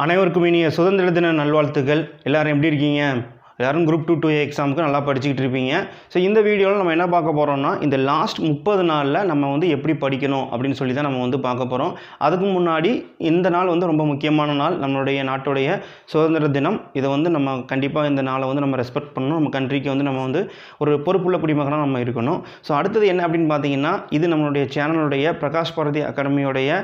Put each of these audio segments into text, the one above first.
அனைவருக்கும் இனிய சுதந்திர தின நல்வாழ்த்துக்கள். எல்லாரும் எப்படி இருக்கீங்க? எல்லாரும் குரூப் 2 எக்ஸாமுக்கு நல்லா படிச்சுக்கிட்டு இருப்பீங்க. ஸோ இந்த வீடியோவில் நம்ம என்ன பார்க்க போகிறோம்னா, இந்த லாஸ்ட் 30 நாளில் நம்ம எப்படி படிக்கணும் அப்படின்னு சொல்லி தான் நம்ம பார்க்க போகிறோம். அதுக்கு முன்னாடி இந்த நாள் ரொம்ப முக்கியமான நாள், நம்மளுடைய நாட்டுடைய சுதந்திர தினம். இதை நம்ம கண்டிப்பாக இந்த நாளை நம்ம ரெஸ்பெக்ட் பண்ணணும். நம்ம கண்ட்ரிக்கு நம்ம ஒரு பொறுப்புள்ள குடிமகனாக நம்ம இருக்கணும். ஸோ அடுத்தது என்ன அப்படின்னு பார்த்தீங்கன்னா, இது நம்மளுடைய சேனலுடைய பிரகாஷ் பாரதி அகாடமியோடைய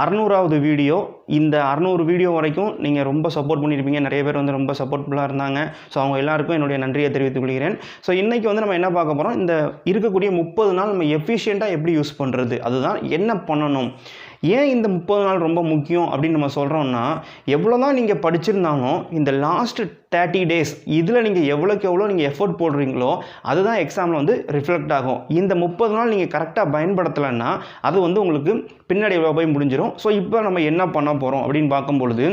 600வது வீடியோ. இந்த 600 வீடியோ வரைக்கும் நீங்கள் ரொம்ப சப்போர்ட் பண்ணியிருப்பீங்க. நிறைய பேர் ரொம்ப சப்போர்ட்ஃபுல்லாக இருந்தாங்க. ஸோ அவங்க எல்லாருக்கும் என்னுடைய நன்றியை தெரிவித்துக் கொள்கிறேன். ஸோ இன்றைக்கி நம்ம என்ன பார்க்க போகிறோம், இந்த இருக்கக்கூடிய 30 நாள் நம்ம எஃபிஷியண்ட்டாக எப்படி யூஸ் பண்ணுறது, அதுதான் என்ன பண்ணணும். ஏன் இந்த 30 நாள் ரொம்ப முக்கியம் அப்படின்னு நம்ம சொல்கிறோம்னா, எவ்வளோ தான் நீங்கள் படிச்சிருந்தாலும் இந்த லாஸ்ட் 30 டேஸ் இதில் நீங்கள் எவ்வளோக்கு எவ்வளோ நீங்கள் எஃபோர்ட் போடுறீங்களோ அதுதான் எக்ஸாமில் ரிஃப்ளெக்ட் ஆகும். இந்த 30 நாள் நீங்கள் கரெக்டாக பயன்படுத்தலைன்னா அது உங்களுக்கு பின்னாடி போய் முடிஞ்சிடும். ஸோ இப்போ நம்ம என்ன பண்ண போகிறோம் அப்படின்னு பார்க்கும்பொழுது,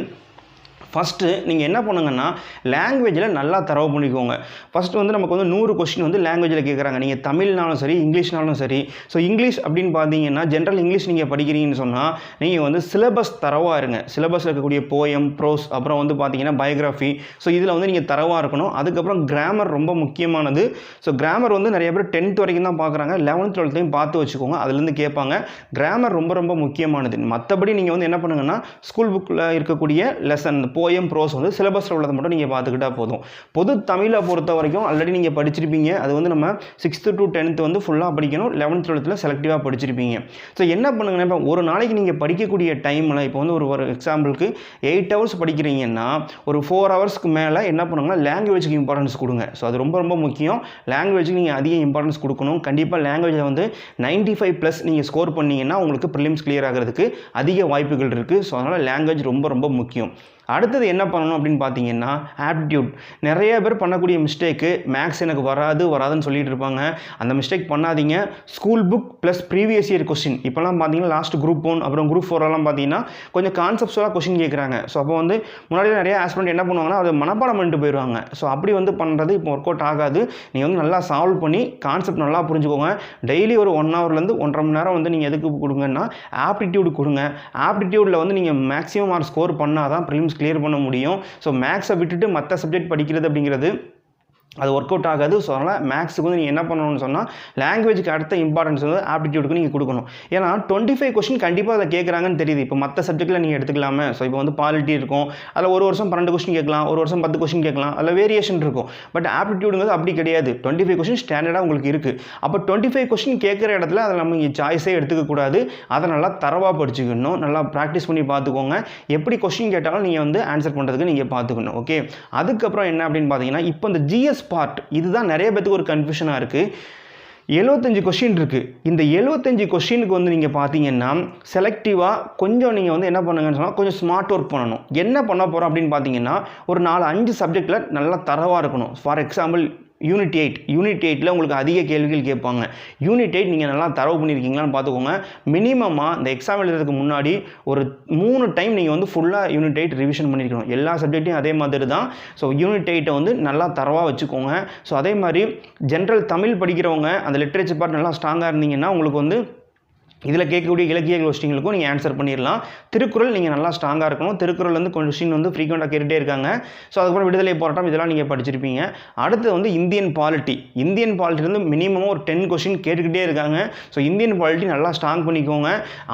ஃபஸ்ட்டு நீங்கள் என்ன பண்ணுங்கன்னா, லாங்குவேஜில் நல்லா தரவு பண்ணிக்கோங்க. ஃபஸ்ட்டு நமக்கு 100 கொஸ்டின் லாங்குவேஜில் கேட்குறாங்க. நீங்கள் தமிழ்னாலும் சரி, இங்கிலீஷ்னாலும் சரி. ஸோ இங்கிலீஷ் அப்படின்னு பார்த்தீங்கன்னா, ஜென்ரல் இங்கிலீஷ் நீங்கள் படிக்கிறீங்கன்னு சொன்னால் நீங்கள் சிலபஸ் தரவாக இருங்க. சிலபஸில் இருக்கக்கூடிய போயம், ப்ரோஸ், அப்புறம் பார்த்தீங்கன்னா பயோகிராஃபி. ஸோ இதில் நீங்கள் தரவாக இருக்கணும். அதுக்கப்புறம் கிராமர் ரொம்ப முக்கியமானது. ஸோ கிராமர் நிறைய பேர் 10th வரைக்கும் தான் பார்க்குறாங்க. 11th 12th பார்த்து வச்சுக்கோங்க, அதுலேருந்து கேட்பாங்க. கிராமர் ரொம்ப ரொம்ப முக்கியமானது. மற்றபடி நீங்கள் என்ன பண்ணுங்கன்னா, ஸ்கூல் புக்கில் இருக்கக்கூடிய லெசன் போயம், ப்ரோஸ் சிலபஸில் உள்ளதை மட்டும் நீங்கள் பார்த்துக்கிட்டா போதும். பொது தமிழை பொறுத்த வரைக்கும் ஆல்ரெடி நீங்கள் படிச்சிருப்பீங்க. அது நம்ம 6th to 10th ஃபுல்லாக படிக்கணும். 11th 12th செலக்டிவாக படிச்சிருப்பீங்க. ஸோ என்ன பண்ணுங்கன்னா, இப்போ ஒரு நாளைக்கு நீங்கள் படிக்கக்கூடிய டைமில் இப்போ ஒரு எக்ஸாம்பிளுக்கு 8 hours படிக்கிறீங்கன்னா, ஒரு 4 ஹவர்ஸ்க்கு மேலே என்ன பண்ணுங்கன்னா, லாங்குவேஜுக்கு இம்பார்ட்டன்ஸ் கொடுங்க. ஸோ அது ரொம்ப ரொம்ப முக்கியம். லாங்குவேஜுக்கு நீங்கள் அதிக இம்பார்ட்டன்ஸ் கொடுக்கணும். கண்டிப்பாக லாங்குவேஜில் 95+ நீங்கள் ஸ்கோர் பண்ணிங்கன்னா உங்களுக்கு ப்ரிலிம்ஸ் கிளியர் ஆகிறதுக்கு அதிக வாய்ப்புகள் இருக்குது. ஸோ அதனால் லாங்குவேஜ் ரொம்ப ரொம்ப முக்கியம். அடுத்தது என்ன பண்ணணும் அப்படின்னு பார்த்தீங்கன்னா, ஆப்டிடியூட். நிறைய பேர் பண்ணக்கூடிய மிஸ்டேக்கு, மேக்ஸ் எனக்கு வராதுன்னு சொல்லிட்டு இருப்பாங்க. அந்த மிஸ்டேக் பண்ணாதீங்க. School book plus previous year question. இப்போலாம் பார்த்தீங்கன்னா லாஸ்ட் குரூப் 1 அப்புறம் குரூப் 4 பார்த்தீங்கன்னா கொஞ்சம் கான்செப்ட்ஸுவலாக கொஸ்டின் கேட்குறாங்க. ஸோ அப்போ முன்னாடி நிறைய ஆஸ்பிரண்ட் என்ன பண்ணுவாங்கன்னா, அதை மனப்பாடம் பண்ணிட்டு போயிடுவாங்க. ஸோ அப்படி பண்ணுறது இப்போ ஒர்க் அவுட் ஆகாது. நீங்கள் நல்லா சால்வ் பண்ணி கான்செப்ட் நல்லா புரிஞ்சுக்கோங்க. டெய்லி ஒரு 1 hourலேருந்து 1.5 மணி நேரம் நீங்கள் எதுக்கு கொடுங்கன்னா, ஆப்டிடியூடு கொடுங்க. ஆப்டிடியூடில் நீங்கள் மேக்ஸிமம் மார்க் ஸ்கோர் பண்ணால் தான் ப்ரிலிம்ஸ் கிளியர் பண்ண முடியும். ஸோ மேக்ஸை விட்டுட்டு மற்ற சப்ஜெக்ட் படிக்கிறது அப்படிங்கிறது அது ஒர்க் அவுட் ஆகாது. ஸோ அதனால் மேக்ஸுக்கு நீங்கள் என்ன பண்ணணும்னு சொன்னால், லாங்குவேஜுக்கு அடுத்த இம்பார்ட்டன்ஸ் ஆப்டிடியூடுக்கு நீங்கள் கொடுக்கணும். ஏன்னா 25 கொஸ்டின் கண்டிப்பாக அதை கேட்குறாங்கன்னு தெரியுது. இப்போ மற்ற சப்ஜெக்ட்டில் நீங்கள் எடுத்துக்கலாமே. ஸோ இப்போ பாலிட்டி இருக்கும், அதில் ஒரு வருஷம் 12 கொஸ்டின் கேட்கலாம், ஒரு வருஷம் 10 கொஸ்டின் கேட்கலாம், அதில் வேரியேஷன் இருக்கும். பட் ஆப்டிடியூடுங்கிறது அப்படி கிடையாது. 25 கொஸ்டின் ஸ்டாண்டர்டாக உங்களுக்கு இருக்குது. அப்போ 25 கொஸ்டின் கேட்குற இடத்துல அதில் நம்ம இங்கே சாய்ஸே எடுத்துக்கக்கூடாது. அதை நல்லா தரவாக படிச்சுக்கணும். நல்லா ப்ராக்டிஸ் பண்ணி பார்த்துக்கோங்க. எப்படி கொஸ்டின் கேட்டாலும் நீங்கள் ஆன்சர் பண்ணுறதுக்கு நீங்கள் பார்த்துக்கணும். ஓகே. அதுக்கப்புறம் என்ன அப்படின்னு பார்த்தீங்கன்னா, இப்போ இந்த ஜிஎஸ் பார்ட், இதுதான் நிறைய பேருக்கு ஒரு கன்ஃபியூஷனாக இருக்குது. 75 கொஸ்டின் இருக்குது. இந்த 75 கொஸ்டினுக்கு நீங்கள் பார்த்தீங்கன்னா, செலக்டிவாக கொஞ்சம் நீங்கள் என்ன பண்ணுங்கன்னு சொன்னால், கொஞ்சம் ஸ்மார்ட் ஒர்க் பண்ணணும். என்ன பண்ண போகிறோம் அப்படின்னு பார்த்தீங்கன்னா, ஒரு 4-5 சப்ஜெக்டில் நல்லா தரவாக இருக்கணும். ஃபார் எக்ஸாம்பிள் யூனிட் 8 உங்களுக்கு அதிக கேள்விகள் கேட்பாங்க. யூனிட் 8 நீங்கள் நல்லா தரவு பண்ணியிருக்கீங்களான்னு பார்த்துக்கோங்க. மினிமமாக இந்த எக்ஸாம் எழுதுறதுக்கு முன்னாடி ஒரு 3 டைம் நீங்கள் ஃபுல்லாக யூனிட் 8 ரிவிஷன் பண்ணியிருக்கணும். எல்லா சப்ஜெக்ட்டையும் அதே மாதிரி தான். ஸோ யூனிட் 8 நல்லா தரவாக வச்சுக்கோங்க. ஸோ அதே மாதிரி ஜென்ரல் தமிழ் படிக்கிறவங்க அந்த லிட்ரேச்சர் பார்ட் நல்லா ஸ்ட்ராங்காக இருந்தீங்கன்னா, உங்களுக்கு இதில் கேட்கக்கூடிய இலக்கிய கொஸ்டின்களுக்கும் நீங்கள் ஆன்சர் பண்ணிடலாம். திருக்குறள் நீங்கள் நல்லா ஸ்ட்ராங்காக இருக்கணும். திருக்குறள் கொஸ்டின் ஃப்ரீக்வெண்ட்டாக கேட்டுகிட்டே இருக்காங்க. ஸோ அதுக்கப்புறம் விடுதலை போராட்டம் இதெல்லாம் நீங்கள் படிச்சிருப்பீங்க. அடுத்து இந்தியன் பாலிட்டி மினிமம் ஒரு 10 கொஸ்டின் கேட்டுக்கிட்டே இருக்காங்க. ஸோ இந்தியன் பாலிட்டி நல்லா ஸ்ட்ராங் பண்ணிக்கோங்க.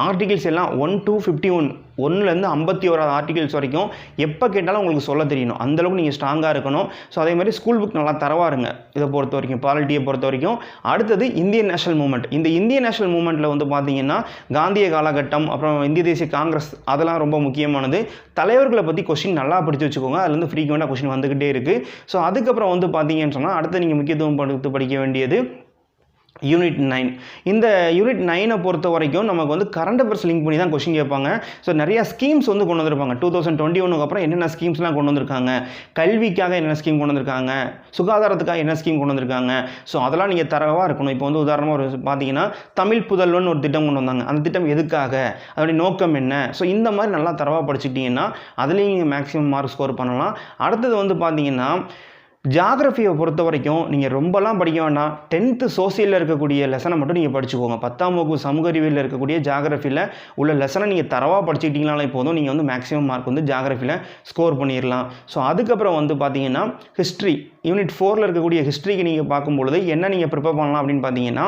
ஆர்டிகிள்ஸ் எல்லாம் 1 to 51, 1லேருந்து 51 ஆர்டிகிள்ஸ் வரைக்கும் எப்போ கேட்டாலும் உங்களுக்கு சொல்ல தெரியணும். அந்தளவுக்கு நீங்கள் ஸ்ட்ராங்காக இருக்கணும். ஸோ அதே மாதிரி ஸ்கூல் புக் நல்லா தரவாக இருங்க. இதை பொறுத்த வரைக்கும், பாலிட்டியை பொறுத்த வரைக்கும். அடுத்தது இந்தியன் நேஷனல் மூவ்மெண்ட். இந்த இந்தியன் நேஷனல் மூவ்மெண்ட்டில் பார்த்தீங்கன்னா, காந்திய காலகட்டம், அப்புறம் இந்திய தேசிய காங்கிரஸ், அதெல்லாம் ரொம்ப முக்கியமானது. தலைவர்களை பற்றி கொஸ்டின் நல்லா படித்து வச்சுக்கோங்க. அதுலேருந்து ஃப்ரீக்வெண்ட்டாக கொஸ்டின் வந்துக்கிட்டே இருக்குது. ஸோ அதுக்கப்புறம் பார்த்தீங்கன்னு சொன்னால், அடுத்து நீங்கள் முக்கியத்துவம் கொடுத்து படிக்க வேண்டியது யூனிட் 9. இந்த யூனிட் 9 பொறுத்த வரைக்கும் நமக்கு கரண்ட் அஃபேர்ஸ் லிங்க் பண்ணி தான் கொஸ்டின் கேட்பாங்க. ஸோ நிறையா ஸ்கீம்ஸ் கொண்டு வந்திருப்பாங்க. 2021 அப்புறம் என்னென்ன ஸ்கீம்ஸ்லாம் கொண்டு வந்திருக்காங்க, கல்விக்காக என்னென்ன ஸ்கீம் கொண்டு வந்திருக்காங்க, சுகாதாரத்துக்காக என்ன ஸ்கீம் கொண்டு வந்திருக்காங்க. ஸோ அதெல்லாம் நீங்கள் தரவாக இருக்கணும். இப்போ உதாரணமாக ஒரு பார்த்தீங்கன்னா, தமிழ் புதல்வன் ஒரு திட்டம் கொண்டு வந்தாங்க. அந்த திட்டம் எதுக்காக, அதோடைய நோக்கம் என்ன. ஸோ இந்த மாதிரி நல்லா தரவாக படிச்சுக்கிட்டீங்கன்னா அதுலேயும் நீங்கள் மேக்ஸிமம் மார்க் ஸ்கோர் பண்ணலாம். அடுத்தது பார்த்தீங்கன்னா, ஜியாகிரஃபியை பொறுத்த வரைக்கும் நீங்கள் ரொம்பலாம் படிக்க வேண்டாம். 10th சோசியலில் இருக்கக்கூடிய லெசனை மட்டும் நீங்கள் படிச்சுக்கோங்க. 10ஆம் வகுப்பு சமூக அறிவியலில் இருக்கக்கூடிய ஜியாகிரஃபியில் உள்ள லெசனை நீங்கள் தரவாக படிச்சுக்கிட்டீங்கனாலே போதும், நீங்கள் வந்து மேக்ஸிமம் மார்க் வந்து ஜியாகிரஃபியில் ஸ்கோர் பண்ணிடலாம். ஸோ அதுக்கப்புறம் வந்து பார்த்தீங்கன்னா ஹிஸ்ட்ரி யூனிட் 4ல் இருக்கக்கூடிய ஹிஸ்ட்ரிக்கு நீங்கள் பார்க்கும்பொழுது என்ன நீங்கள் ப்ரிப்பேர் பண்ணலாம் அப்படின்னு பார்த்தீங்கன்னா,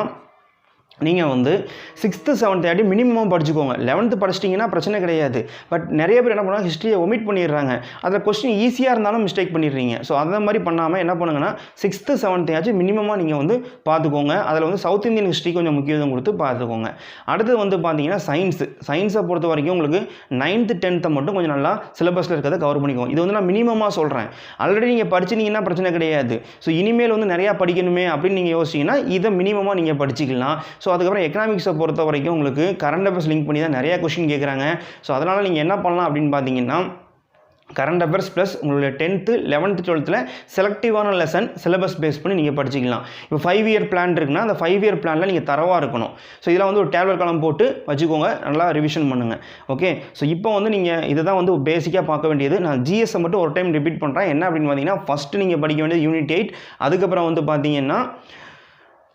நீங்கள் வந்து 6th 7th ஆடி மினிமம் படிச்சுக்கோங்க. 11th படிச்சிட்டிங்கன்னா பிரச்சனை கிடையாது. பட் நிறைய பேர் என்ன பண்ணுவாங்க, ஹிஸ்ட்ரியை ஒமிட் பண்ணிடுறாங்க. அதில் கொஸ்டின் ஈஸியாக இருந்தாலும் மிஸ்டேக் பண்ணிடுறீங்க. ஸோ அந்த மாதிரி பண்ணாமல் என்ன பண்ணுங்கன்னா 6th 7th ஆச்சு மினிமமாக நீங்கள் வந்து பார்த்துக்கோங்க. அதில் வந்து சவுத் இந்தியன் ஹிஸ்ட்ரி கொஞ்சம் முக்கியத்துவம் கொடுத்து பார்த்துக்கோங்க. அடுத்து வந்து பார்த்தீங்கன்னா சயின்ஸை பொறுத்த வரைக்கும் உங்களுக்கு 9th 10th மட்டும் கொஞ்சம் நல்லா சிலபஸில் இருக்கிறத கவர் பண்ணிக்கோங்க. இது வந்து நான் மினிமமாக சொல்கிறேன். ஆல்ரெடி நீங்கள் படிச்சிட்டிங்கன்னா பிரச்சனை கிடையாது. ஸோ இனிமேல் வந்து நிறையா படிக்கணுமே அப்படின்னு நீங்கள் யோசிச்சிங்கன்னா இதை மினிமமாக நீங்கள் படிச்சிக்கலாம். ஸோ அதுக்கப்புறம் எக்கனாமிக்ஸை பொறுத்த வரைக்கும் உங்களுக்கு கரண்ட் அஃபேர்ஸ் லிங்க் பண்ணி தான் நிறையா கொஸ்டின் கேட்குறாங்க. ஸோ அதனால் நீங்கள் என்ன பண்ணலாம் அப்படின்னு பார்த்தீங்கன்னா, கரண்ட் அஃபேர்ஸ் ப்ளஸ் உங்களுடைய 10th 11th 12th செலக்டிவான lesson syllabus base பண்ணி நீங்கள் படிச்சிக்கலாம். இப்போ 5 இயர் பிளான் இருக்குன்னா அந்த 5 இயர் பிளானில் நீங்கள் தரவாக இருக்கணும். ஸோ இதெல்லாம் வந்து ஒரு டேப்லெட் காலம் போட்டு வச்சுக்கோங்க, நல்லா ரிவிஷன் பண்ணுங்கள். ஓகே, ஸோ இப்போ வந்து நீங்கள் இதை தான் வந்து பேசிக்காக பார்க்க வேண்டியது. நான் ஜிஎஸ்ஸை மட்டும் ஒரு டைம் ரிப்பீட் பண்ணுறேன். என்ன அப்படின்னு பார்த்தீங்கன்னா, ஃபஸ்ட்டு நீங்கள் படிக்க வேண்டியது யூனிட் 8, அதுக்கப்புறம் வந்து பார்த்தீங்கன்னா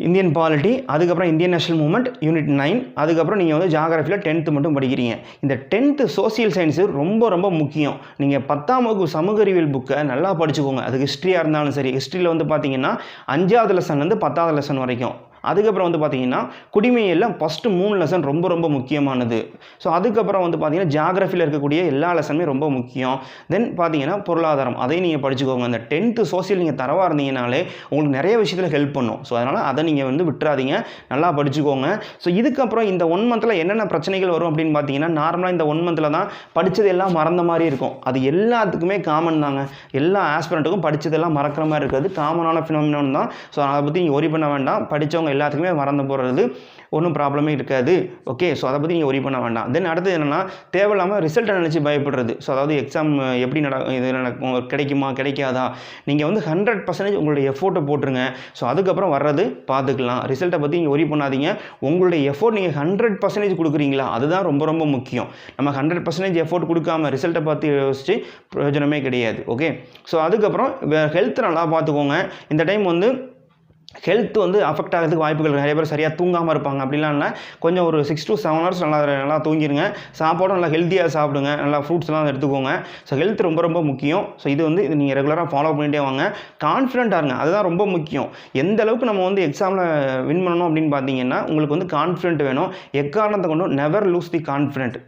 இந்தியன் பாலிட்டி, அதுக்கப்புறம் இந்தியன் நேஷனல் மூவ்மெண்ட் யூனிட் 9, அதுக்கப்புறம் நீங்கள் வந்து ஜியாகிரஃபியில் 10th மட்டும் படிக்கிறீங்க. இந்த 10th சோசியல் சயின்ஸு ரொம்ப ரொம்ப முக்கியம். நீங்கள் 10ஆம் வகுப்பு சமூக அறிவியல் புக்கை நல்லா படிச்சுக்கோங்க. அது ஹிஸ்ட்ரியாக இருந்தாலும் சரி, ஹிஸ்ட்ரியில் வந்து பார்த்தீங்கன்னா 5வது லெசன்லேருந்து 10வது லெசன் வரைக்கும். அதுக்கப்புறம் வந்து பார்த்தீங்கன்னா குடிமையில் ஃபஸ்ட்டு 3 லெசன் ரொம்ப ரொம்ப முக்கியமானது. ஸோ அதுக்கப்புறம் வந்து பார்த்தீங்கன்னா ஜியாகிரஃபியில் இருக்கக்கூடிய எல்லா லெசனுமே ரொம்ப முக்கியம். தென் பார்த்தீங்கன்னா பொருளாதாரம், அதையும் நீங்கள் படிச்சுக்கோங்க. அந்த 10th சோசியல் நீங்கள் தரவாக இருந்தீங்கனாலே உங்களுக்கு நிறைய விஷயத்தில் ஹெல்ப் பண்ணும். ஸோ அதனால் அதை நீங்கள் வந்து விட்டுறாதீங்க, நல்லா படிச்சுக்கோங்க. ஸோ இதுக்கப்புறம் இந்த 1 மந்தில் என்னென்ன பிரச்சனைகள் வரும் அப்படின்னு பார்த்தீங்கன்னா, நார்மலாக இந்த 1 மந்தில் தான் படித்தது எல்லாம் மறந்த மாதிரி இருக்கும். அது எல்லாத்துக்குமே காமன் தாங்க. எல்லா ஆஸ்பிரண்ட்டுக்கும் படித்ததெல்லாம் மறக்கிற மாதிரி இருக்கிறது காமனான ஃபினாமினன் தான். ஸோ அதை பற்றி நீங்கள் ஒரி பண்ண வேண்டாம். படித்தவங்க எல்லாத்துக்குமே மறந்து போகிறது ஒன்றும் ப்ராப்ளமே இருக்காது. ஓகே, ஸோ அதை பற்றி நீங்கள் ஒரி பண்ண வேண்டாம். தென் அடுத்து என்னென்னா, தேவையில்லாமல் ரிசல்ட்டை நினச்சி பயப்படுறது. ஸோ அதாவது எக்ஸாம் எப்படி இது நடக்கும், கிடைக்குமா கிடைக்காதா, நீங்கள் வந்து 100% உங்களுடைய எஃபோர்ட்டை போட்டுருங்க. ஸோ அதுக்கப்புறம் வர்றது பார்த்துக்கலாம். ரிசல்ட்டை பற்றி நீங்கள் ஒரி பண்ணாதீங்க. உங்களுடைய எஃபோர்ட் நீங்கள் 100% கொடுக்குறீங்களா, அதுதான் ரொம்ப ரொம்ப முக்கியம். நம்ம 100% எஃபோர்ட் கொடுக்காம ரிசல்ட்டை பார்த்து யோசிச்சு பிரயோஜனமே கிடையாது. ஓகே, ஸோ அதுக்கப்புறம் ஹெல்த் நல்லா பார்த்துக்கோங்க. இந்த டைம் வந்து ஹெல்த் வந்து அஃபெக்ட் ஆகிறதுக்கு வாய்ப்புகள் நிறைய பேர் சரியாக தூங்காமல் இருப்பாங்க. அப்படிலாம் இல்லை, கொஞ்சம் ஒரு 6 to 7 hours நல்லா தூங்கிடுங்க. சாப்பாடும் நல்லா ஹெல்த்தியாக சாப்பிடுங்க, நல்லா ஃப்ரூட்ஸ்லாம் எடுத்துக்கோங்க. ஸோ ஹெல்த் ரொம்ப ரொம்ப முக்கியம். ஸோ இது நீங்கள் ரெகுலராக ஃபாலோ பண்ணிகிட்டே வாங்க. கான்ஃபிடென்ட்டாக இருங்க, அதுதான் ரொம்ப முக்கியம். எந்த அளவுக்கு நம்ம வந்து எக்ஸாமில் வின் பண்ணணும் அப்படின்னு பார்த்தீங்கன்னா, உங்களுக்கு வந்து கான்ஃபிடென்ட் வேணும். எக்காரணத்தை கொண்டும் நெவர் லூஸ் தி கான்ஃபிடென்ட்.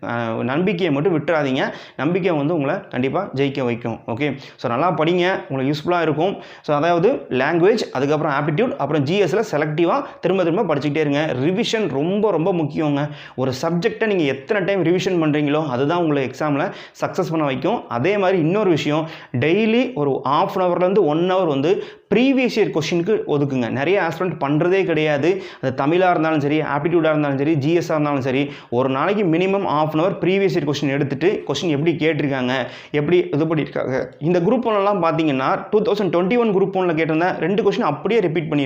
நம்பிக்கையை மட்டும் விட்டுறாதீங்க. நம்பிக்கை வந்து உங்களை கண்டிப்பாக ஜெயிக்க வைக்கும். ஓகே, ஸோ நல்லா படிங்க, உங்களுக்கு யூஸ்ஃபுல்லாக இருக்கும். ஸோ அதாவது லாங்குவேஜ், அதுக்கப்புறம் ஆப்டிடியூட், அப்புறம் ஜிஎஸ்ல செலக்டிவாக திரும்ப படிச்சுக்கிட்டே இருங்க. ரிவிஷன் ரொம்ப ரொம்ப முக்கியங்க. ஒரு சப்ஜெக்டை நீங்கள் எத்தனை டைம் ரிவிஷன் பண்ணுறீங்களோ அதுதான் உங்களை எக்ஸாமில் சக்ஸஸ் பண்ண வைக்கும். அதே மாதிரி இன்னொரு விஷயம், டெய்லி ஒரு 1/2 hourலேருந்து 1 hour வந்து ப்ரீவியஸ் இயர் கொஸ்டினுக்கு ஒதுக்குங்க. நிறைய ஆஸ்பிரண்ட் பண்ணுறதே கிடையாது. அது தமிழாக இருந்தாலும் சரி, ஆப்டிடியூடாக இருந்தாலும் சரி, ஜிஎஸ்ஸாக இருந்தாலும் சரி, ஒரு நாளைக்கு minimum 1/2 hour previous year question எடுத்துகிட்டு கொஸ்டின் எப்படி கேட்டிருக்காங்க, எப்படி இது பண்ணியிருக்காங்க. இந்த குரூப் 1லாம் பார்த்தீங்கன்னா 2021 குரூப் 1ல் கேட்டிருந்தேன் 2 கொஸ்டின் அப்படியே ரிப்பீட் பண்ணியிருந்தாங்க.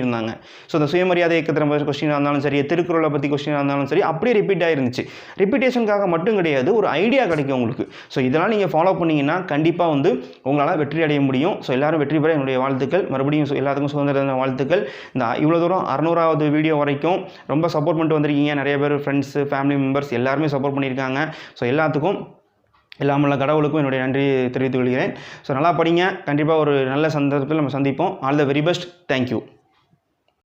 ஸோ இந்த சுயமரியாதை இயக்கத்தின் கொஸ்டினாக இருந்தாலும் சரி, திருக்குறளை பற்றி கொஸ்டினாக இருந்தாலும் சரி, அப்படியே ரிப்பீட் ஆகிருந்துச்சு. ரிப்பீட்டேஷனுக்காக மட்டும் கிடையாது, ஒரு ஐடியா கிடைக்கும் உங்களுக்கு. ஸோ இதெல்லாம் நீங்கள் ஃபாலோ பண்ணிங்கன்னா கண்டிப்பாக வந்து உங்களால் வெற்றி அடைய முடியும். ஸோ எல்லாரும் வெற்றி பெற என்னுடைய வாழ்த்துக்கள். மறுபடியும் எல்லாத்துக்கும் சுதந்திர வாழ்த்துக்கள். இந்த இவ்வளோ தூரம் 600வது வீடியோ வரைக்கும் ரொம்ப சப்போர்ட் பண்ணிட்டு வந்திருக்கீங்க. நிறைய பேர் ஃப்ரெண்ட்ஸு, ஃபேமிலி மெம்பர்ஸ் எல்லாருமே சப்போர்ட் பண்ணியிருக்காங்க. ஸோ எல்லாத்துக்கும் எல்லாமுள்ள கடவுளுக்கும் என்னுடைய நன்றி தெரிவித்துக் கொள்கிறேன். ஸோ நல்லா படிங்க. கண்டிப்பாக ஒரு நல்ல சந்தர்ப்பத்தில் நம்ம சந்திப்போம். All the very best. Thank you.